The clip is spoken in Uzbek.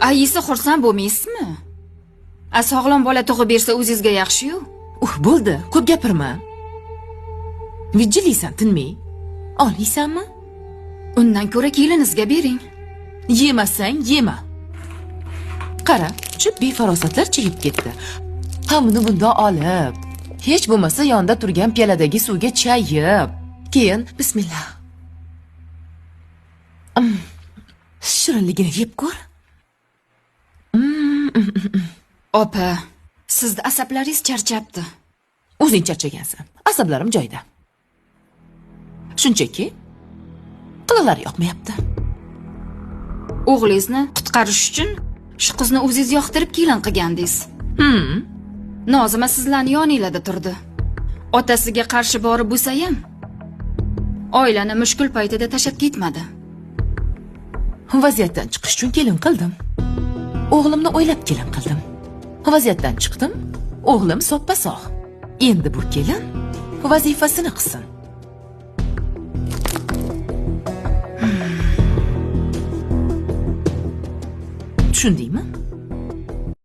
Ayisi xursand bo'lmaysizmi? Sog'lom bola tug'ib bersa o'zingizga yaxshi-yu. Bo'ldi, ko'p gapirma. Vijiliysan, tinmay. Oliysanmi? Undan ko'ra kelinizga bering. Yemasang, yema. Qara, shu befarosatlar chigib ketdi. Hamini bunda olib, hech bo'lmasa yonda turgan piyoladagi suvga chayib, keyin bismillah. Shirinligini yeb ko'r. Opa, sizni asablaringiz charchabdi. O'zing charchagansan. Asablarim joyida. Shunchaki qilig'lari yoqmayapti. O'g'lingizni qutqarish uchun shu qizni o'zingiz yoqtirib kelin qilgandingiz. Nozima sizlarni yoningizda turdi. Otasiga qarshi borib bo'lsa ham oilani mushkul paytida tashab ketmadi. Vaziyatdan chiqish uchun kelin qildim. O'g'limni o'ylab kelin qildim. Vaziyatdan chiqdim. O'g'lim soppa-sog'. Endi bu kelin vazifasini qilsin. Tushundingmi?